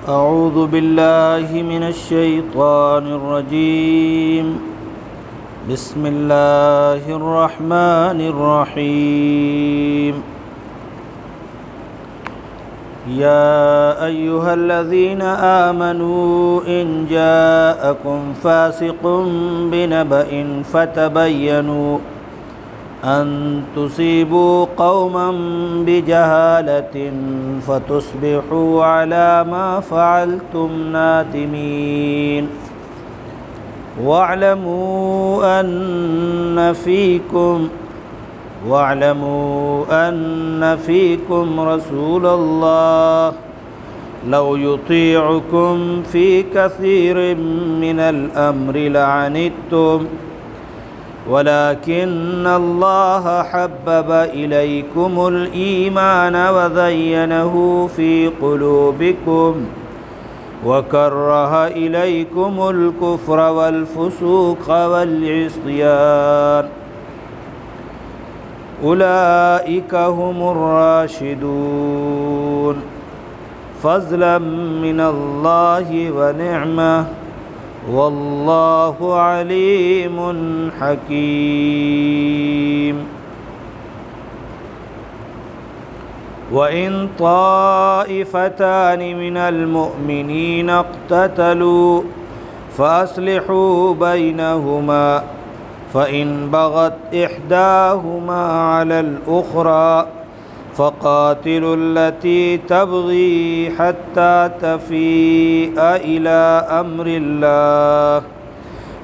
أعوذ بالله من الشيطان الرجيم. بسم الله الرحمن الرحيم. يا أيها الذين آمنوا إن جاءكم فاسق بنبأ فتبينوا أن تصيبوا قوما بجهالة فتصبحوا على ما فعلتم نادمين. واعلموا أن فيكم رسول الله لو يطيعكم في كثير من الأمر لعنتم ولكن الله حبب إليكم الإيمان وزينه في قلوبكم وكره إليكم الكفر والفسوق والعصيان أولئك هم الراشدون فضلا من الله ونعمة واللہ علیم حکیم. وَإِن طَائِفَتَانِ مِنَ الْمُؤْمِنِينَ اقْتَتَلُوا فَأَصْلِحُوا بَيْنَهُمَا فَإِن بَغَتْ إِحْدَاهُمَا عَلَى الْأُخْرَى فَقَاتِلُوا الَّتِي تَبْغِي حَتَّى تَفِيءَ إِلَى أَمْرِ اللَّهِ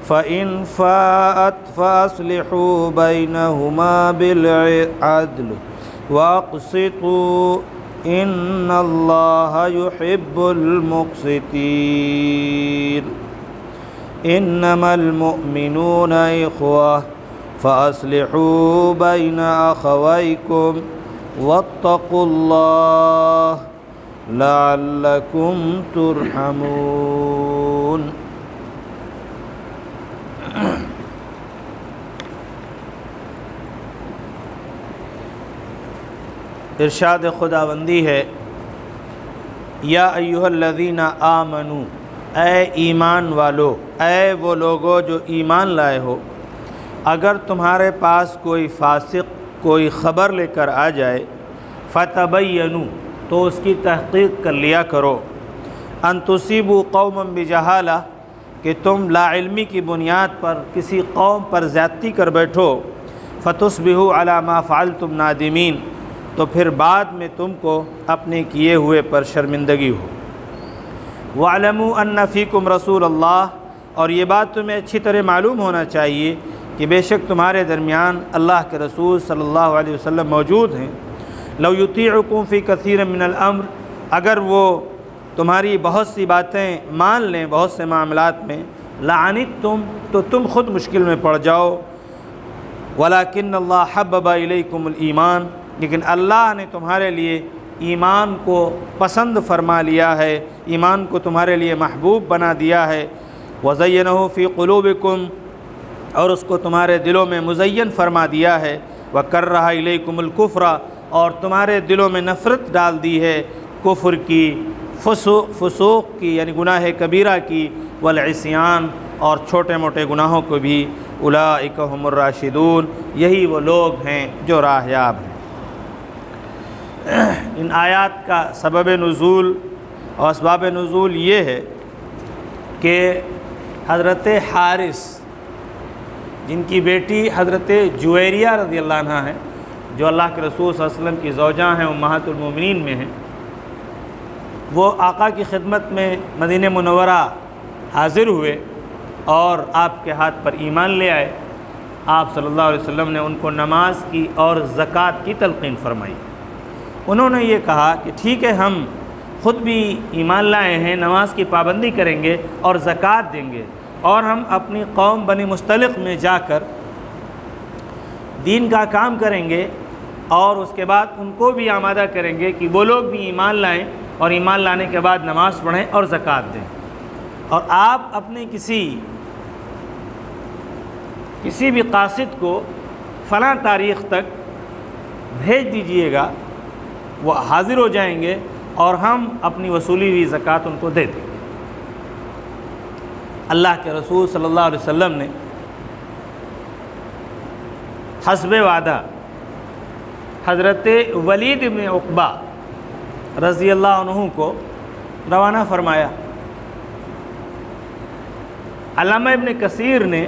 فَإِن فَاءَتْ فَأَصْلِحُوا بَيْنَهُمَا بِالْعَدْلِ وَأَقْسِطُوا إِنَّ اللَّهَ يُحِبُّ الْمُقْسِطِينَ. إِنَّمَا الْمُؤْمِنُونَ إِخْوَةٌ فَأَصْلِحُوا بَيْنَ أَخَوَيْكُمْ واتقوا اللہ لعلکم ترحمون. ارشاد خداوندی ہے یا ایھا الذین آمنو، اے ایمان والو، اے وہ لوگو جو ایمان لائے ہو، اگر تمہارے پاس کوئی فاسق کوئی خبر لے کر آ جائے فتبینوا، تو اس کی تحقیق کر لیا کرو، ان تصیبوا قوما بجہالہ، کہ تم لا علمی کی بنیاد پر کسی قوم پر زیادتی کر بیٹھو، فتصبحوا علی ما فعلتم نادمین، تو پھر بعد میں تم کو اپنے کیے ہوئے پر شرمندگی ہو. واعلموا ان فیکم رسول اللہ، اور یہ بات تمہیں اچھی طرح معلوم ہونا چاہیے کہ بے شک تمہارے درمیان اللہ کے رسول صلی اللہ علیہ وسلم موجود ہیں. لو یطیعکم فی کثیر من الامر، اگر وہ تمہاری بہت سی باتیں مان لیں بہت سے معاملات میں، لعنتم، تو تم خود مشکل میں پڑ جاؤ. ولکن اللہ حبب الیکم الایمان، لیکن اللہ نے تمہارے لیے ایمان کو پسند فرما لیا ہے، ایمان کو تمہارے لیے محبوب بنا دیا ہے. وزینہ فی قلوبکم، اور اس کو تمہارے دلوں میں مزین فرما دیا ہے. وکرہ الیکم الکفر، اور تمہارے دلوں میں نفرت ڈال دی ہے کفر کی، فسوق کی یعنی گناہ کبیرہ کی، والعصیان، اور چھوٹے موٹے گناہوں کو بھی. اولئک هم الراشدون، یہی وہ لوگ ہیں جو راہیاب ہیں. ان آیات کا سبب نزول اور اسباب نزول یہ ہے کہ حضرت حارث، جن کی بیٹی حضرت جویریہ رضی اللہ عنہ ہیں، جو اللہ کے رسول صلی اللہ علیہ وسلم کی زوجہ ہیں، امہات المومنین میں ہیں، وہ آقا کی خدمت میں مدینہ منورہ حاضر ہوئے اور آپ کے ہاتھ پر ایمان لے آئے. آپ صلی اللہ علیہ وسلم نے ان کو نماز کی اور زکوٰۃ کی تلقین فرمائی. انہوں نے یہ کہا کہ ٹھیک ہے، ہم خود بھی ایمان لائے ہیں، نماز کی پابندی کریں گے اور زکوٰۃ دیں گے، اور ہم اپنی قوم بنی مستلق میں جا کر دین کا کام کریں گے، اور اس کے بعد ان کو بھی آمادہ کریں گے کہ وہ لوگ بھی ایمان لائیں اور ایمان لانے کے بعد نماز پڑھیں اور زکوٰۃ دیں. اور آپ اپنے کسی بھی قاصد کو فلاں تاریخ تک بھیج دیجئے گا، وہ حاضر ہو جائیں گے اور ہم اپنی وصولی ہوئی زکوٰۃ ان کو دے دیں۔ اللہ کے رسول صلی اللہ علیہ وسلم نے حسب وعدہ حضرت ولید بن عقبہ رضی اللہ عنہ کو روانہ فرمایا۔ علامہ ابن کثیر نے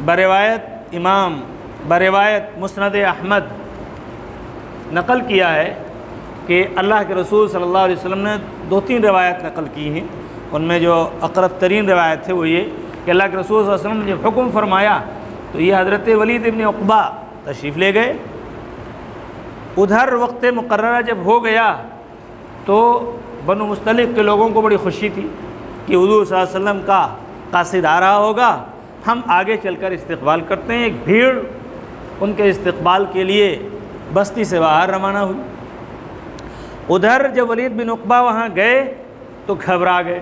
بروایت مسند احمد نقل کیا ہے کہ اللہ کے رسول صلی اللہ علیہ وسلم نے 2-3 روایت نقل کی ہیں۔ ان میں جو اقرب ترین روایت ہے وہ یہ کہ اللہ کے رسول صلی اللہ علیہ وسلم نے جب حکم فرمایا تو یہ حضرت ولید ابن عقبہ تشریف لے گئے۔ ادھر وقت مقررہ جب ہو گیا تو بنو مستلق کے لوگوں کو بڑی خوشی تھی کہ حضور صلی اللہ علیہ وسلم کا قاصد آ رہا ہوگا، ہم آگے چل کر استقبال کرتے ہیں۔ ایک بھیڑ ان کے استقبال کے لیے بستی سے باہر روانہ ہوئی۔ ادھر جب ولید بن عقبہ وہاں گئے تو گھبرا گئے۔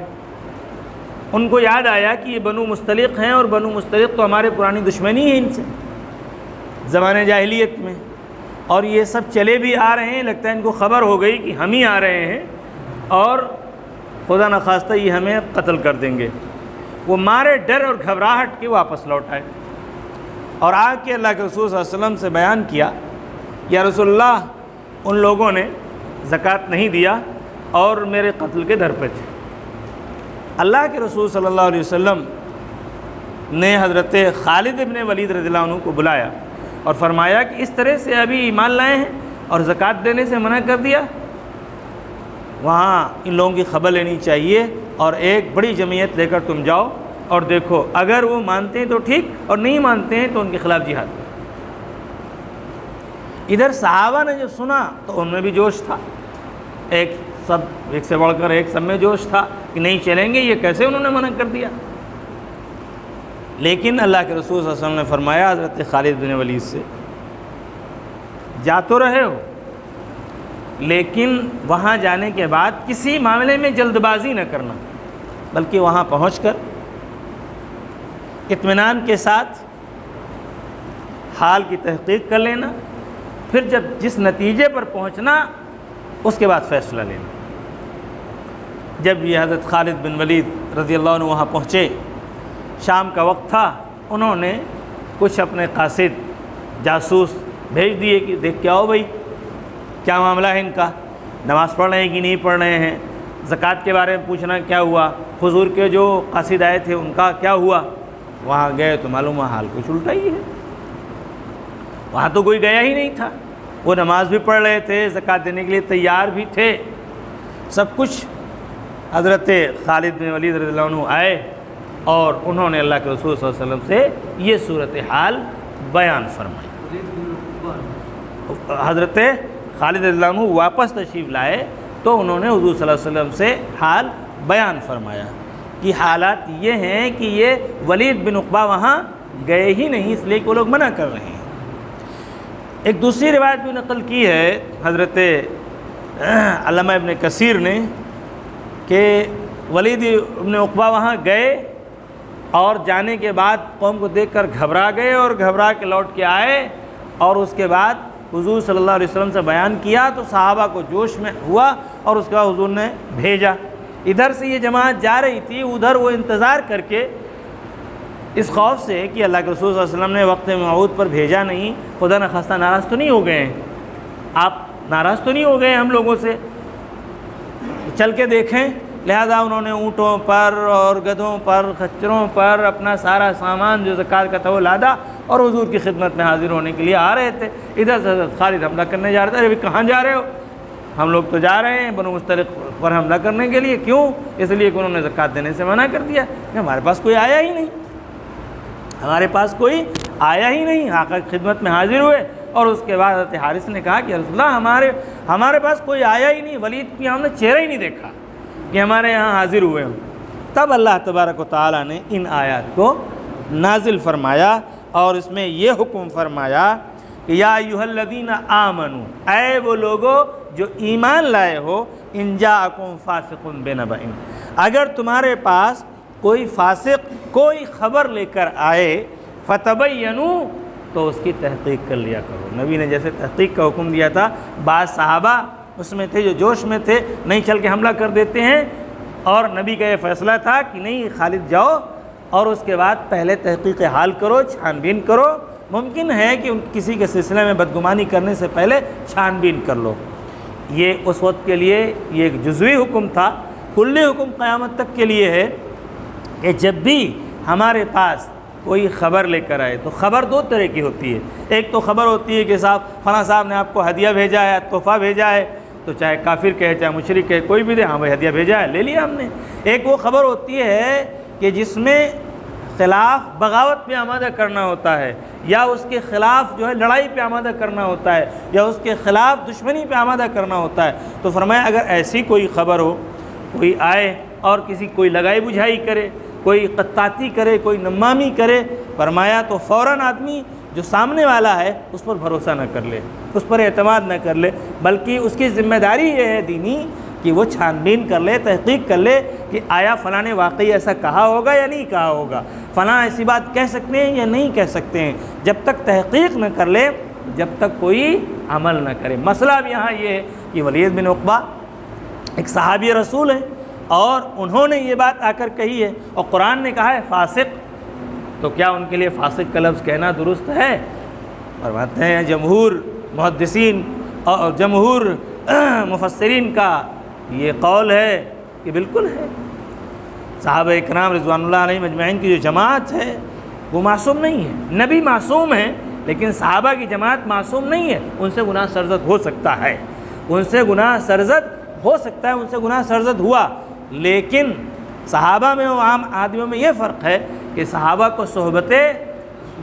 ان کو یاد آیا کہ یہ بنو مستلق ہیں، اور بنو مستلق تو ہمارے پرانی دشمنی ہے ان سے زمانے جاہلیت میں، اور یہ سب چلے بھی آ رہے ہیں۔ لگتا ہے ان کو خبر ہو گئی کہ ہم ہی آ رہے ہیں اور خدا نخواستہ یہ ہمیں قتل کر دیں گے۔ وہ مارے ڈر اور گھبراہٹ کے واپس لوٹ آئے اور آ کے اللہ کے رسول صلی اللہ علیہ وسلم سے بیان کیا، یا رسول اللہ ان لوگوں نے زکوٰۃ نہیں دیا اور میرے قتل کے در پہ تھے۔ اللہ کے رسول صلی اللہ علیہ وسلم نے حضرت خالد ابن ولید رضی اللہ عنہ کو بلایا اور فرمایا کہ اس طرح سے ابھی ایمان لائے ہیں اور زکوٰۃ دینے سے منع کر دیا، وہاں ان لوگوں کی خبر لینی چاہیے اور ایک بڑی جمعیت لے کر تم جاؤ اور دیکھو، اگر وہ مانتے ہیں تو ٹھیک، اور نہیں مانتے ہیں تو ان کے خلاف جہاد کرو۔ ادھر صحابہ نے جو سنا تو ان میں بھی جوش تھا، ایک سے بڑھ کر ایک سب میں جوش تھا کہ نہیں چلیں گے، یہ کیسے انہوں نے منع کر دیا۔ لیکن اللہ کے رسول صلی اللہ علیہ وسلم نے فرمایا حضرت خالد بن ولید سے، جا تو رہے ہو لیکن وہاں جانے کے بعد کسی معاملے میں جلد بازی نہ کرنا، بلکہ وہاں پہنچ کر اطمینان کے ساتھ حال کی تحقیق کر لینا، پھر جب جس نتیجے پر پہنچنا اس کے بعد فیصلہ لینا۔ جب یہ حضرت خالد بن ولید رضی اللہ عنہ وہاں پہنچے، شام کا وقت تھا، انہوں نے کچھ اپنے قاصد جاسوس بھیج دیے کہ دیکھ کے آؤ بھائی کیا معاملہ ہے ان کا، نماز پڑھ رہے ہیں کہ نہیں پڑھ رہے ہیں، زکوٰۃ کے بارے میں پوچھنا کیا ہوا، حضور کے جو قاصد آئے تھے ان کا کیا ہوا۔ وہاں گئے تو معلوم ہوا حال کچھ الٹا ہی ہے، وہاں تو کوئی گیا ہی نہیں تھا، وہ نماز بھی پڑھ رہے تھے، زکوٰۃ دینے کے لیے تیار بھی تھے، سب کچھ۔ حضرت خالد بن ولید رضی اللہ عنہ آئے اور انہوں نے اللہ کے رسول صلی اللہ علیہ وسلم سے یہ صورتحال بیان فرمائی۔ حضرت خالد رضی اللہ عنہ واپس تشریف لائے تو انہوں نے حضور صلی اللہ علیہ وسلم سے حال بیان فرمایا کہ حالات یہ ہیں کہ یہ ولید بن عقبہ وہاں گئے ہی نہیں، اس لیے کہ وہ لوگ منع کر رہے ہیں۔ ایک دوسری روایت بھی نقل کی ہے حضرت علامہ ابن کثیر نے کہ ولید ابن عقبہ وہاں گئے اور جانے کے بعد قوم کو دیکھ کر گھبرا گئے اور گھبرا کے لوٹ کے آئے، اور اس کے بعد حضور صلی اللہ علیہ وسلم سے بیان کیا تو صحابہ کو جوش میں ہوا، اور اس کے بعد حضور نے بھیجا۔ ادھر سے یہ جماعت جا رہی تھی، ادھر وہ انتظار کر کے اس خوف سے کہ اللہ کے رسول صلی اللہ علیہ وسلم نے وقت موعود پر بھیجا نہیں، خدا نخواستہ ناراض تو نہیں ہو گئے ہیں، آپ ناراض تو نہیں ہو گئے ہم لوگوں سے، چل کے دیکھیں۔ لہذا انہوں نے اونٹوں پر اور گدھوں پر خچروں پر اپنا سارا سامان جو زکوٰۃ کا تھا وہ لادا، اور حضور کی خدمت میں حاضر ہونے کے لیے آ رہے تھے۔ ادھر سے حضرت خالد حملہ کرنے جا رہے تھے، ابھی کہاں جا رہے ہو؟ ہم لوگ تو جا رہے ہیں بنو مستلق پر حملہ کرنے کے لیے۔ کیوں؟ اس لیے کہ انہوں نے زکوٰۃ دینے سے منع کر دیا کہ ہمارے پاس کوئی آیا ہی نہیں، ہمارے پاس کوئی آیا ہی نہیں۔ آقا کی خدمت میں حاضر ہوئے، اور اس کے بعد حضرت حارث نے کہا کہ رسول اللہ ہمارے پاس کوئی آیا ہی نہیں، ولید کی ہم نے چہرہ ہی نہیں دیکھا کہ ہمارے یہاں حاضر ہوئے ہوں۔ تب اللہ تبارک و تعالیٰ نے ان آیات کو نازل فرمایا اور اس میں یہ حکم فرمایا کہ یا ایھا الذین آمنوا، اے وہ لوگو جو ایمان لائے ہو، ان جاءکم فاسق بنبأ، اگر تمہارے پاس کوئی فاسق کوئی خبر لے کر آئے، فتبینوا، تو اس کی تحقیق کر لیا کرو۔ نبی نے جیسے تحقیق کا حکم دیا تھا، بعض صحابہ اس میں تھے، جو جوش میں تھے، نہیں چل کے حملہ کر دیتے ہیں، اور نبی کا یہ فیصلہ تھا کہ نہیں خالد جاؤ اور اس کے بعد پہلے تحقیق حال کرو، چھان بین کرو، ممکن ہے کہ کسی کے سلسلے میں بدگمانی کرنے سے پہلے چھان بین کر لو۔ یہ اس وقت کے لیے یہ ایک جزوی حکم تھا، کلی حکم قیامت تک کے لیے ہے کہ جب بھی ہمارے پاس کوئی خبر لے کر آئے، تو خبر دو طرح کی ہوتی ہے۔ ایک تو خبر ہوتی ہے کہ صاحب فلاں صاحب نے آپ کو ہدیہ بھیجا ہے، تحفہ بھیجا ہے، تو چاہے کافر کہے چاہے مشرک کہے کوئی بھی دے، ہاں بھائی ہدیہ بھیجا ہے، لے لیا ہم نے۔ ایک وہ خبر ہوتی ہے کہ جس میں خلاف بغاوت پہ آمادہ کرنا ہوتا ہے، یا اس کے خلاف جو ہے لڑائی پہ آمادہ کرنا ہوتا ہے، یا اس کے خلاف دشمنی پہ آمادہ کرنا ہوتا ہے۔ تو فرمایا اگر ایسی کوئی خبر ہو، کوئی آئے اور کوئی لگائی بجھائی کرے، کوئی قطاتی کرے، کوئی نمامی کرے، فرمایا تو فوراً آدمی جو سامنے والا ہے اس پر بھروسہ نہ کر لے، اس پر اعتماد نہ کر لے، بلکہ اس کی ذمہ داری یہ ہے دینی کہ وہ چھان بین کر لے، تحقیق کر لے کہ آیا فلاں نے واقعی ایسا کہا ہوگا یا نہیں کہا ہوگا، فلاں ایسی بات کہہ سکتے ہیں یا نہیں کہہ سکتے ہیں۔ جب تک تحقیق نہ کر لے، جب تک کوئی عمل نہ کرے۔ مسئلہ اب یہاں یہ ہے کہ ولید بن عقبہ ایک صحابی رسول ہے، اور انہوں نے یہ بات آ کر کہی ہے، اور قرآن نے کہا ہے فاسق، تو کیا ان کے لیے فاسق کا لفظ کہنا درست ہے؟ فرماتے ہیں جمہور محدثین اور جمہور مفسرین کا یہ قول ہے کہ بالکل ہے۔ صحابہ اکرام رضوان اللہ علیہم اجمعین کی جو جماعت ہے وہ معصوم نہیں ہے، نبی معصوم ہے لیکن صحابہ کی جماعت معصوم نہیں ہے، ان سے گناہ سرزد ہو سکتا ہے، ان سے گناہ سرزد ہو سکتا ہے، ان سے گناہ سرزد ہوا، لیکن صحابہ میں و عام آدمیوں میں یہ فرق ہے کہ صحابہ کو صحبت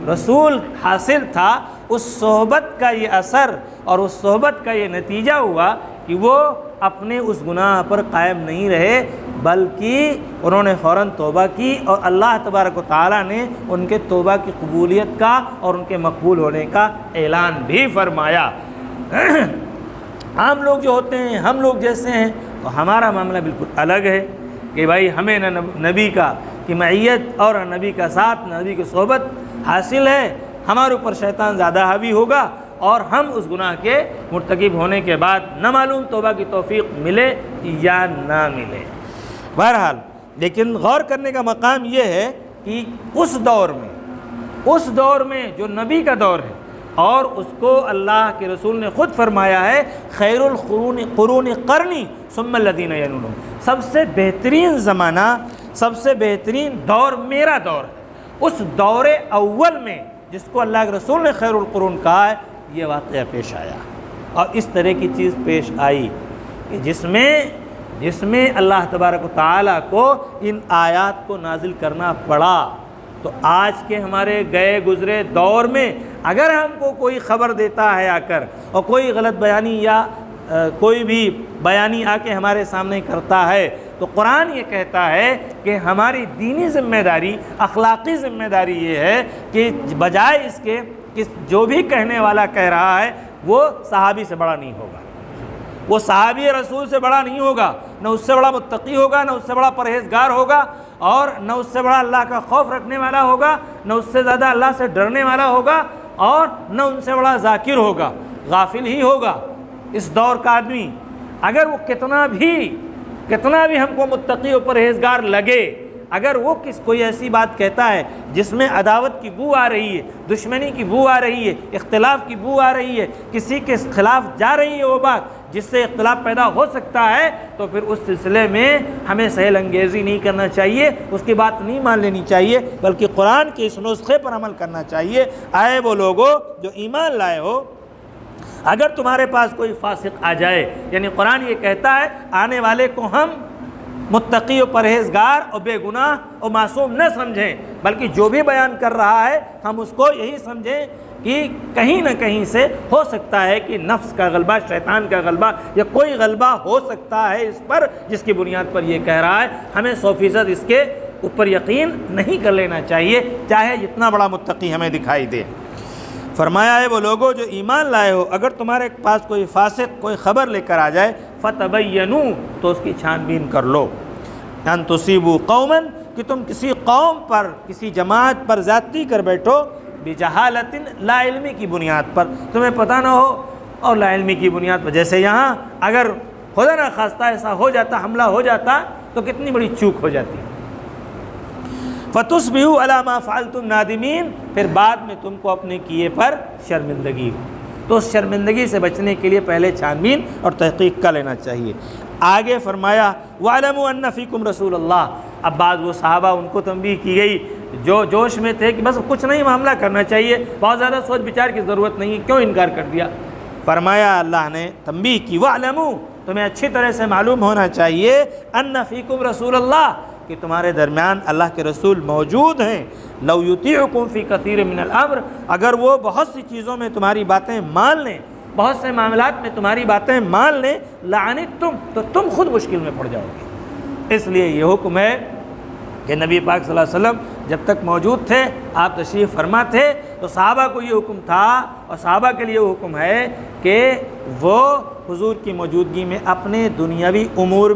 رسول حاصل تھا، اس صحبت کا یہ اثر اور اس صحبت کا یہ نتیجہ ہوا کہ وہ اپنے اس گناہ پر قائم نہیں رہے، بلکہ انہوں نے فوراً توبہ کی، اور اللہ تبارک و تعالیٰ نے ان کے توبہ کی قبولیت کا اور ان کے مقبول ہونے کا اعلان بھی فرمایا۔ عام لوگ جو ہوتے ہیں، ہم لوگ جیسے ہیں، تو ہمارا معاملہ بالکل الگ ہے کہ بھائی ہمیں نہ نبی کا کی معیت اور نہ نبی کا ساتھ، نہ نبی کی صحبت حاصل ہے، ہمارے اوپر شیطان زیادہ حاوی ہوگا، اور ہم اس گناہ کے مرتکب ہونے کے بعد نہ معلوم توبہ کی توفیق ملے یا نہ ملے۔ بہرحال لیکن غور کرنے کا مقام یہ ہے کہ اس دور میں جو نبی کا دور ہے، اور اس کو اللہ کے رسول نے خود فرمایا ہے خیر القرون قرنی ثم الذین یلونہم، سب سے بہترین زمانہ، سب سے بہترین دور میرا دور ہے۔ اس دور اول میں جس کو اللہ کے رسول نے خیر القرون کہا ہے، یہ واقعہ پیش آیا، اور اس طرح کی چیز پیش آئی کہ جس میں اللہ تبارک و تعالیٰ کو ان آیات کو نازل کرنا پڑا۔ تو آج کے ہمارے گئے گزرے دور میں اگر ہم کو کوئی خبر دیتا ہے آ کر، اور کوئی غلط بیانی یا کوئی بھی بیانی آ کے ہمارے سامنے کرتا ہے، تو قرآن یہ کہتا ہے کہ ہماری دینی ذمہ داری، اخلاقی ذمہ داری یہ ہے کہ بجائے اس کے کہ جو بھی کہنے والا کہہ رہا ہے وہ صحابی سے بڑا نہیں ہوگا، وہ صحابی رسول سے بڑا نہیں ہوگا، نہ اس سے بڑا متقی ہوگا، نہ اس سے بڑا پرہیزگار ہوگا، اور نہ اس سے بڑا اللہ کا خوف رکھنے والا ہوگا، نہ اس سے زیادہ اللہ سے ڈرنے والا ہوگا، اور نہ ان سے بڑا ذاکر ہوگا، غافل ہی ہوگا۔ اس دور کا آدمی اگر وہ کتنا بھی ہم کو متقی و پرہیزگار لگے، اگر وہ کوئی ایسی بات کہتا ہے جس میں عداوت کی بو آ رہی ہے، دشمنی کی بو آ رہی ہے، اختلاف کی بو آ رہی ہے، کسی کے خلاف جا رہی ہے وہ بات جس سے اختلاف پیدا ہو سکتا ہے، تو پھر اس سلسلے میں ہمیں سہل انگیزی نہیں کرنا چاہیے، اس کی بات نہیں مان لینی چاہیے، بلکہ قرآن کے اس نسخے پر عمل کرنا چاہیے۔ آئے وہ لوگوں جو ایمان لائے ہو، اگر تمہارے پاس کوئی فاسق آ جائے، یعنی قرآن یہ کہتا ہے آنے والے کو ہم متقی و پرہیزگار اور بے گناہ اور معصوم نہ سمجھیں، بلکہ جو بھی بیان کر رہا ہے ہم اس کو یہی سمجھیں کہ کہیں نہ کہیں سے ہو سکتا ہے کہ نفس کا غلبہ، شیطان کا غلبہ، یا کوئی غلبہ ہو سکتا ہے اس پر جس کی بنیاد پر یہ کہہ رہا ہے۔ ہمیں 100% اس کے اوپر یقین نہیں کر لینا چاہیے، چاہے جتنا بڑا متقی ہمیں دکھائی دے۔ فرمایا ہے وہ لوگوں جو ایمان لائے ہو، اگر تمہارے پاس کوئی فاسق کوئی خبر لے کر آ جائے، فتبینوا، تو اس کی چھان بین کر لو، ان تصیبوا قوما، کہ تم کسی قوم پر، کسی جماعت پر زیادتی کر بیٹھو، بجہالت، لا علمی کی بنیاد پر، تمہیں پتہ نہ ہو اور لا علمی کی بنیاد پر، جیسے یہاں اگر خدا نہ خواستہ ایسا ہو جاتا، حملہ ہو جاتا تو کتنی بڑی چوک ہو جاتی۔ فَتُصْبِحُوا عَلَىٰ مَا فَعَلْتُمْ نَادِمِينَ، پھر بعد میں تم کو اپنے کیے پر شرمندگی ہو۔ تو اس شرمندگی سے بچنے کے لیے پہلے چھان بین اور تحقیق کر لینا چاہیے۔ آگے فرمایا وَاعْلَمُوا أَنَّ فِيكُمْ رَسُولَ اللَّهِ، اب بعض وہ صحابہ ان کو تنبیہ کی گئی جو جوش میں تھے کہ بس کچھ نہیں معاملہ کرنا چاہیے، بہت زیادہ سوچ بچار کی ضرورت نہیں ہے، کیوں انکار کر دیا؟ فرمایا اللہ نے تنبیہ کی وَاعْلَمُوا، تمہیں اچھی طرح سے معلوم ہونا چاہیے أَنَّ فِيكُمْ رَسُولَ اللَّهِ، کہ تمہارے درمیان اللہ کے رسول موجود ہیں، لَوْ يُطِيعُكُمْ فِي كَثِيرٍ مِّنَ الْأَمْرِ، اگر وہ بہت سی چیزوں میں تمہاری باتیں مان لیں، بہت سے معاملات میں تمہاری باتیں مان لیں، لَعَنِتُّمْ، تو تم خود مشکل میں پڑ جاؤ گے۔ اس لیے یہ حکم ہے کہ نبی پاک صلی اللہ علیہ وسلم جب تک موجود تھے، آپ تشریف فرما تھے، تو صحابہ کو یہ حکم تھا اور صحابہ کے لیے حکم ہے کہ وہ حضور کی موجودگی میں اپنے دنیاوی امور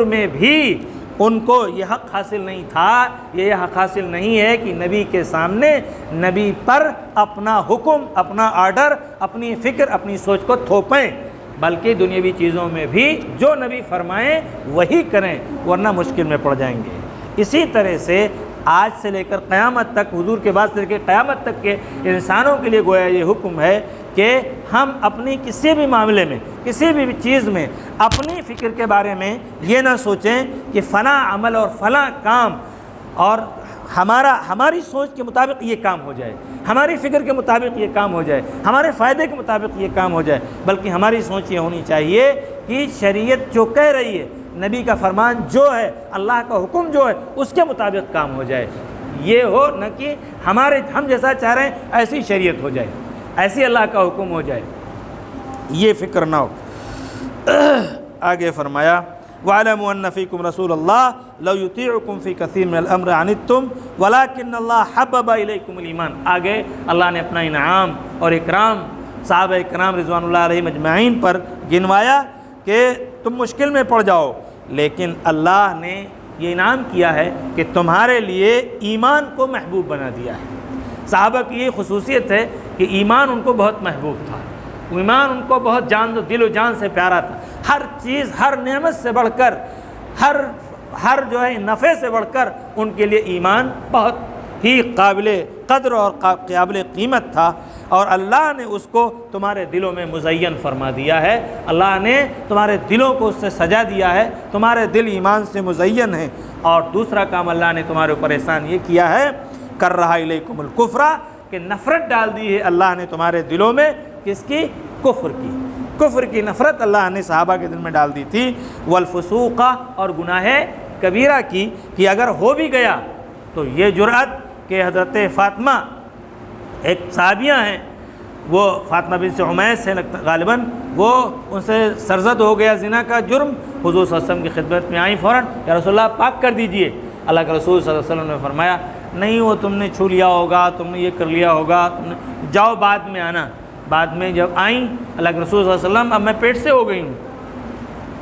میں بھی ان کو یہ حق حاصل نہیں تھا، یہ حق حاصل نہیں ہے کہ نبی کے سامنے نبی پر اپنا حکم، اپنا آرڈر، اپنی فکر، اپنی سوچ کو تھوپیں، بلکہ دنیاوی چیزوں میں بھی جو نبی فرمائیں وہی کریں، ورنہ مشکل میں پڑ جائیں گے۔ اسی طرح سے آج سے لے کر قیامت تک، حضور کے بعد سے لے کر قیامت تک کے انسانوں کے لیے گویا یہ حکم ہے کہ ہم اپنی کسی بھی معاملے میں، کسی بھی چیز میں اپنی فکر کے بارے میں یہ نہ سوچیں کہ فلاں عمل اور فلاں کام اور ہماری سوچ کے مطابق یہ کام ہو جائے، ہماری فکر کے مطابق یہ کام ہو جائے، ہمارے فائدے کے مطابق یہ کام ہو جائے، بلکہ ہماری سوچ یہ ہونی چاہیے کہ شریعت جو کہہ رہی ہے، نبی کا فرمان جو ہے، اللہ کا حکم جو ہے، اس کے مطابق کام ہو جائے۔ یہ ہو نہ کہ ہم جیسا چاہ رہے ہیں ایسی شریعت ہو جائے، ایسی اللہ کا حکم ہو جائے، یہ فکر نہ ہو۔ آگے فرمایا وَاعْلَمُوا أَنَّ فِيكُمْ رَسُولَ اللَّهِ لَوْ يُطِيعُكُمْ فِي كَثِيرٍ مِّنَ الْأَمْرِ عَنِتُّمْ وَلَٰكِنَّ اللَّهَ حَبَّبَ إِلَيْكُمُ الْإِيمَانَ، آگے اللہ نے اپنا انعام اور اکرام صحابہ اکرام رضوان اللہ علیہم اجمعین پر گنوایا کہ تم مشکل میں پڑ جاؤ، لیکن اللہ نے یہ انعام کیا ہے کہ تمہارے لیے ایمان کو محبوب بنا دیا ہے۔ صحابہ کی یہ خصوصیت ہے کہ ایمان ان کو بہت محبوب تھا، ایمان ان کو بہت دل و جان سے پیارا تھا، ہر چیز، ہر نعمت سے بڑھ کر، ہر جو ہے نفع سے بڑھ کر ان کے لیے ایمان بہت ہی قابل قدر اور قابل قیمت تھا، اور اللہ نے اس کو تمہارے دلوں میں مزین فرما دیا ہے، اللہ نے تمہارے دلوں کو اس سے سجا دیا ہے، تمہارے دل ایمان سے مزین ہیں۔ اور دوسرا کام اللہ نے تمہارے اوپر احسان یہ کیا ہے، کر رہا الیکم الکفر، کہ نفرت ڈال دی ہے اللہ نے تمہارے دلوں میں، کس کی؟ کفر کی نفرت اللہ نے صحابہ کے دل میں ڈال دی تھی، والفسوق، اور گناہ کبیرہ کی، کہ اگر ہو بھی گیا تو یہ جرأت کہ حضرت فاطمہ ایک صحابیہ ہیں، وہ فاطمہ بنت عمیس ہیں غالباً، وہ ان سے سرزد ہو گیا زنا کا جرم، حضور صلی اللہ علیہ وسلم کی خدمت میں آئیں فوراً، یا رسول اللہ پاک کر دیجئے۔ اللہ کے رسول صلی اللہ علیہ وسلم نے فرمایا نہیں، وہ تم نے چھو لیا ہوگا، تم نے یہ کر لیا ہوگا، جاؤ بعد میں آنا۔ بعد میں جب آئیں اللہ کے رسول صلی اللہ علیہ وسلم، اب میں پیٹ سے ہو گئی ہوں،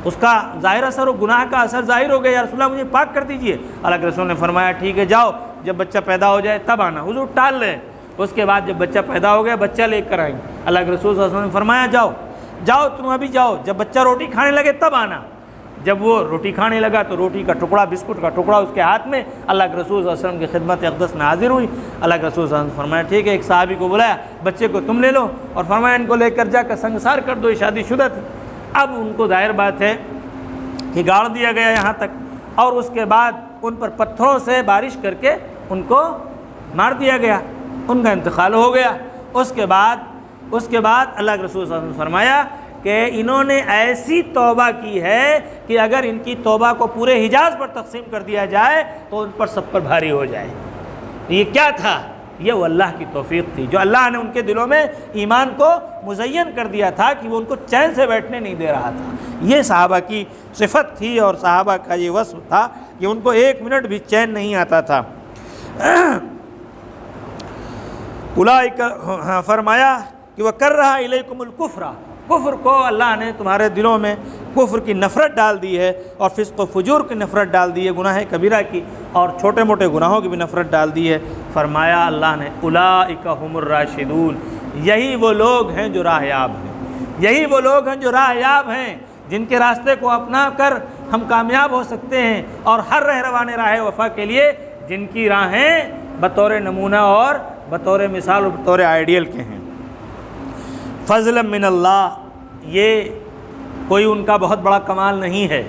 اس کا ظاہر اثر و گناہ کا اثر ظاہر ہو گیا، یا رسول اللہ مجھے پاک کر دیجئے۔ اللہ کے رسول نے فرمایا ٹھیک ہے جاؤ، جب بچہ پیدا ہو جائے تب آنا۔ حضور ٹال لے، اس کے بعد جب بچہ پیدا ہو گیا بچہ لے کر آئیں، اللہ کے رسول صلی اللہ علیہ وسلم نے فرمایا جاؤ تم ابھی جاؤ، جب بچہ روٹی کھانے لگے تب آنا۔ جب وہ روٹی کھانے لگا تو روٹی کا ٹکڑا، بسکٹ کا ٹکڑا اس کے ہاتھ میں، اللہ کے رسول صلی اللہ علیہ وسلم کی خدمت اقدس میں حاضر ہوئی۔ اللہ کے رسول صلی اللہ علیہ وسلم نے فرمایا ٹھیک ہے، ایک صحابی کو بلایا، بچے کو تم لے لو، اور فرمایا ان کو لے کر جا کر سنگسار کر دو، یہ شادی شدہ تھی۔ اب ان کو ظاہر بات ہے کہ گاڑ دیا گیا یہاں تک، اور اس کے بعد ان پر پتھروں سے بارش کر کے ان کو مار دیا گیا، ان کا انتقال ہو گیا۔ اس کے بعد اللہ کے رسول صلی اللہ علیہ وسلم نے فرمایا کہ انہوں نے ایسی توبہ کی ہے کہ اگر ان کی توبہ کو پورے حجاز پر تقسیم کر دیا جائے تو ان پر سب پر بھاری ہو جائے۔ یہ کیا تھا؟ یہ وہ اللہ کی توفیق تھی، جو اللہ نے ان کے دلوں میں ایمان کو مزین کر دیا تھا کہ وہ ان کو چین سے بیٹھنے نہیں دے رہا تھا۔ یہ صحابہ کی صفت تھی اور صحابہ کا یہ وصف تھا کہ ان کو ایک منٹ بھی چین نہیں آتا تھا۔ اولئک، فرمایا کہ وہ کر رہا الیکم الکفر، کفر کو اللہ نے تمہارے دلوں میں کفر کی نفرت ڈال دی ہے، اور فسق و فجور کی نفرت ڈال دی ہے، گناہ کبیرہ کی اور چھوٹے موٹے گناہوں کی بھی نفرت ڈال دی ہے۔ فرمایا اللہ نے اولئک هم الراشدون، یہی وہ لوگ ہیں جو راہ یاب ہیں، یہی وہ لوگ ہیں جو راہ یاب ہیں، جن کے راستے کو اپنا کر ہم کامیاب ہو سکتے ہیں، اور ہر رہروان راہ وفا کے لیے جن کی راہیں بطور نمونہ اور بطور مثال اور بطور آئیڈیل کے ہیں۔ فضل من اللہ، یہ کوئی ان کا بہت بڑا کمال نہیں ہے،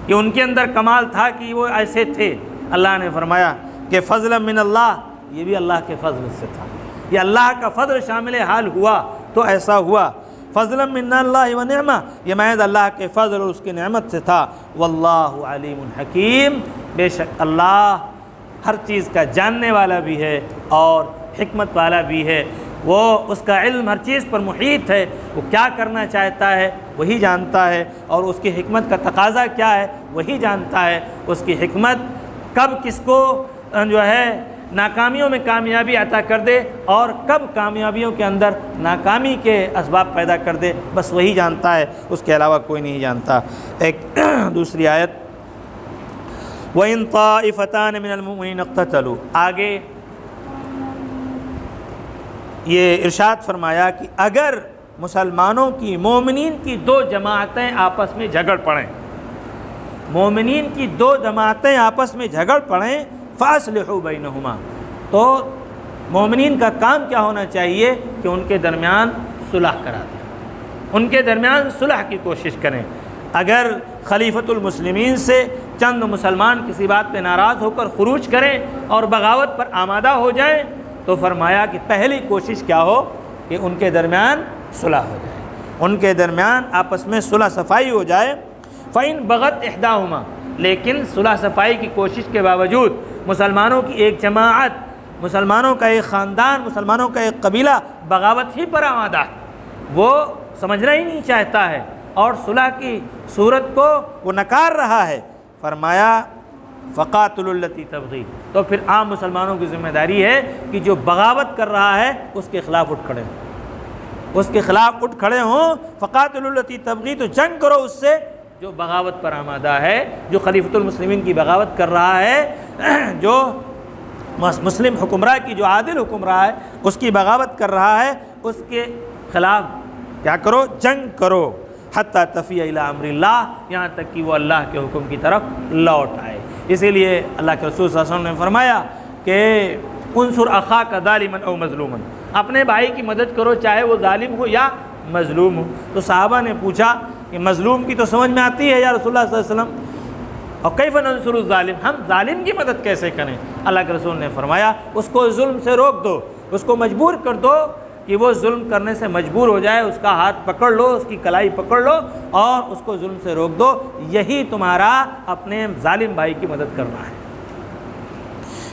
کہ ان کے اندر کمال تھا کہ وہ ایسے تھے۔ اللہ نے فرمایا کہ فضل من اللہ، یہ بھی اللہ کے فضل سے تھا، یہ اللہ کا فضل شامل حال ہوا تو ایسا ہوا۔ فضل من اللہ و نعمہ، یہ محض اللہ کے فضل اور اس کی نعمت سے تھا۔ واللہ علیم حکیم، بے شک اللہ ہر چیز کا جاننے والا بھی ہے اور حکمت والا بھی ہے، وہ اس کا علم ہر چیز پر محیط ہے، وہ کیا کرنا چاہتا ہے وہی جانتا ہے، اور اس کی حکمت کا تقاضا کیا ہے وہی جانتا ہے۔ اس کی حکمت کب کس کو جو ہے ناکامیوں میں کامیابی عطا کر دے اور کب کامیابیوں کے اندر ناکامی کے اسباب پیدا کر دے، بس وہی جانتا ہے، اس کے علاوہ کوئی نہیں جانتا۔ ایک دوسری آیت، وَإِن طَائِفَتَانِ مِنَ الْمُؤْمِنِينَ اقْتَتَلُوا، آگے یہ ارشاد فرمایا کہ اگر مسلمانوں کی، مومنین کی دو جماعتیں آپس میں جھگڑ پڑیں، مومنین کی دو جماعتیں آپس میں جھگڑ پڑیں، فَأَصْلِحُوا بَيْنَهُمَا، تو مومنین کا کام کیا ہونا چاہیے کہ ان کے درمیان صلح کرا دیں، ان کے درمیان صلح کی کوشش کریں۔ اگر خلیفۃ المسلمین سے چند مسلمان کسی بات پہ ناراض ہو کر خروج کریں اور بغاوت پر آمادہ ہو جائیں، تو فرمایا کہ پہلی کوشش کیا ہو کہ ان کے درمیان صلح ہو جائے، ان کے درمیان آپس میں صلح صفائی ہو جائے۔ فَإِن بَغَتْ إِحْدَاهُمَا، لیکن صلح صفائی کی کوشش کے باوجود مسلمانوں کی ایک جماعت، مسلمانوں کا ایک خاندان، مسلمانوں کا ایک قبیلہ بغاوت ہی پر آمادہ ہے، وہ سمجھنا ہی نہیں چاہتا ہے اور صلح کی صورت کو وہ نکار رہا ہے، فرمایا فَقَاتِلُوا الَّتِي تَبْغِي، تو پھر عام مسلمانوں کی ذمہ داری ہے کہ جو بغاوت کر رہا ہے اس کے خلاف اٹھ کھڑے ہوں، اس کے خلاف اٹھ کھڑے ہوں۔ فَقَاتِلُوا الَّتِي تَبْغِي، تو جنگ کرو اس سے جو بغاوت پر آمادہ ہے، جو خلیفۃ المسلمین کی بغاوت کر رہا ہے، جو مسلم حکمراں کی، جو عادل حکمراں ہے اس کی بغاوت کر رہا ہے، اس کے خلاف کیا کرو؟ جنگ کرو۔ حتیٰ تفیء الی امر اللہ، یہاں تک کہ وہ اللہ کے حکم کی طرف لوٹ آئے۔ اسی لیے اللہ کے رسول صلی اللہ علیہ وسلم نے فرمایا کہ انصر اخاک ظالما او مظلوما، اپنے بھائی کی مدد کرو چاہے وہ ظالم ہو یا مظلوم ہو۔ تو صحابہ نے پوچھا کہ مظلوم کی تو سمجھ میں آتی ہے یا رسول اللہ صلی اللہ علیہ وسلم، اور کیف ننصر الظالم، ہم ظالم کی مدد کیسے کریں؟ اللہ کے رسول نے فرمایا اس کو ظلم سے روک دو، اس کو مجبور کر دو کہ وہ ظلم کرنے سے مجبور ہو جائے، اس کا ہاتھ پکڑ لو، اس کی کلائی پکڑ لو اور اس کو ظلم سے روک دو، یہی تمہارا اپنے ظالم بھائی کی مدد کرنا ہے،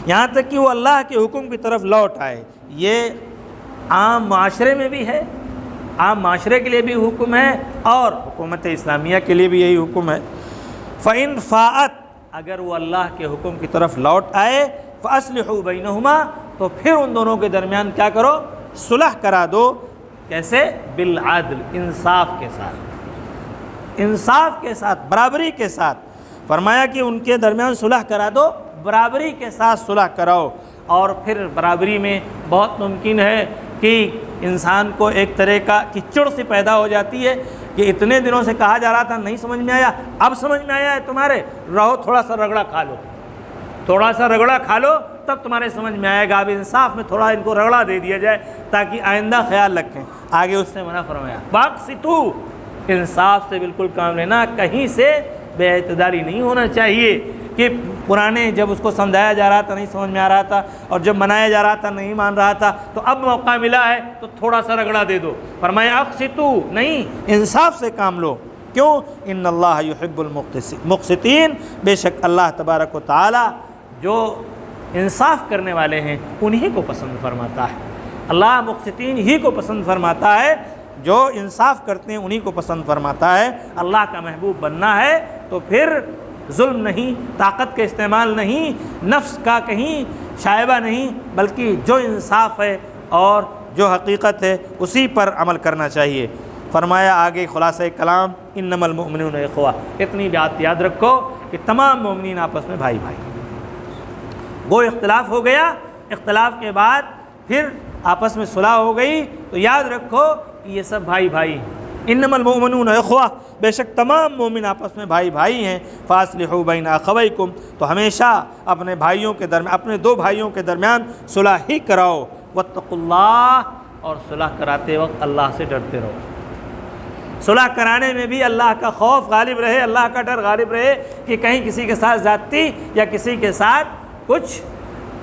یہاں تک کہ وہ اللہ کے حکم کی طرف لوٹ آئے۔ یہ عام معاشرے میں بھی ہے، عام معاشرے کے لیے بھی حکم ہے اور حکومت اسلامیہ کے لیے بھی یہی حکم ہے۔ فَإِن فَاءَتْ، اگر وہ اللہ کے حکم کی طرف لوٹ آئے، فَأَصْلِحُوا بَيْنَهُمَا، تو پھر ان دونوں کے درمیان کیا کرو؟ صلح کرا دو۔ کیسے؟ بالعدل، انصاف کے ساتھ، انصاف کے ساتھ، برابری کے ساتھ۔ فرمایا کہ ان کے درمیان صلح کرا دو، برابری کے ساتھ صلح کراؤ۔ اور پھر برابری میں بہت ممکن ہے کہ انسان کو ایک طرح کا کچڑ سی پیدا ہو جاتی ہے کہ اتنے دنوں سے کہا جا رہا تھا نہیں سمجھ میں آیا، اب سمجھ میں آیا ہے تمہارے، رہو تھوڑا سا رگڑا کھا لو، تھوڑا سا رگڑا کھا لو تب تمہارے سمجھ میں آئے گا۔ اب انصاف میں تھوڑا ان کو رگڑا دے دیا جائے تاکہ آئندہ خیال رکھیں۔ آگے اس نے منع فرمایا باقسطوا، انصاف سے بالکل کام لینا، کہیں سے بے اعتدالی نہیں ہونا چاہیے کہ پرانے جب اس کو سمجھایا جا رہا تھا نہیں سمجھ میں آ رہا تھا اور جب منایا جا رہا تھا نہیں مان رہا تھا تو اب موقع ملا ہے تو تھوڑا سا رگڑا دے دو۔ فرمایا اقسطوا، نہیں، انصاف سے کام لو۔ کیوں؟ ان اللہ یحب المقسطین، بے شک اللہ تبارک و تعالی جو انصاف کرنے والے ہیں انہی کو پسند فرماتا ہے۔ اللہ مقسطین ہی کو پسند فرماتا ہے، جو انصاف کرتے ہیں انہی کو پسند فرماتا ہے۔ اللہ کا محبوب بننا ہے تو پھر ظلم نہیں، طاقت کا استعمال نہیں، نفس کا کہیں شائبہ نہیں، بلکہ جو انصاف ہے اور جو حقیقت ہے اسی پر عمل کرنا چاہیے۔ فرمایا آگے خلاصہ کلام، انما المؤمنون اخوہ، اتنی بات یاد رکھو کہ تمام مومنین آپس میں بھائی بھائی۔ وہ اختلاف ہو گیا، اختلاف کے بعد پھر آپس میں صلح ہو گئی تو یاد رکھو کہ یہ سب بھائی بھائی ہیں۔ انما المؤمنون اخوہ، بے شک تمام مومن آپس میں بھائی بھائی ہیں۔ فاصلحوا بین اخویکم، تو ہمیشہ اپنے بھائیوں کے درمیان، اپنے دو بھائیوں کے درمیان صلح ہی کراؤ۔ واتقوا اللہ، اور صلح کراتے وقت اللہ سے ڈرتے رہو۔ صلح کرانے میں بھی اللہ کا خوف غالب رہے، اللہ کا ڈر غالب رہے کہ کہیں کسی کے ساتھ زیادتی یا کسی کے ساتھ کچھ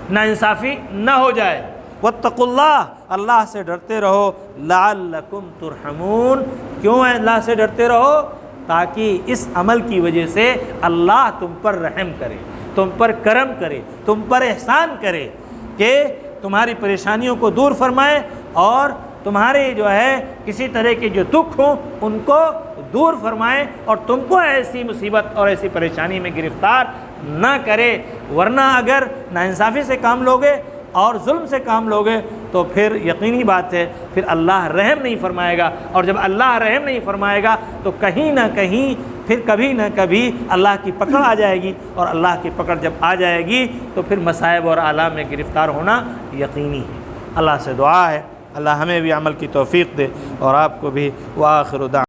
ناانصافی نہ ہو جائے۔ واتقوا اللہ، اللہ سے ڈرتے رہو۔ لعلکم ترحمون، کیوں اللہ سے ڈرتے رہو؟ تاکہ اس عمل کی وجہ سے اللہ تم پر رحم کرے، تم پر کرم کرے، تم پر احسان کرے کہ تمہاری پریشانیوں کو دور فرمائے اور تمہارے جو ہے کسی طرح کے جو دکھ ہوں ان کو دور فرمائے اور تم کو ایسی مصیبت اور ایسی پریشانی میں گرفتار نہ کرے۔ ورنہ اگر ناانصافی سے کام لوگے اور ظلم سے کام لوگے تو پھر یقینی بات ہے پھر اللہ رحم نہیں فرمائے گا، اور جب اللہ رحم نہیں فرمائے گا تو کہیں نہ کہیں پھر کبھی نہ کبھی اللہ کی پکڑ آ جائے گی، اور اللہ کی پکڑ جب آ جائے گی تو پھر مصائب اور آلام میں گرفتار ہونا یقینی ہے۔ اللہ سے دعا ہے اللہ ہمیں بھی عمل کی توفیق دے اور آپ کو بھی۔ وآخر دعوانا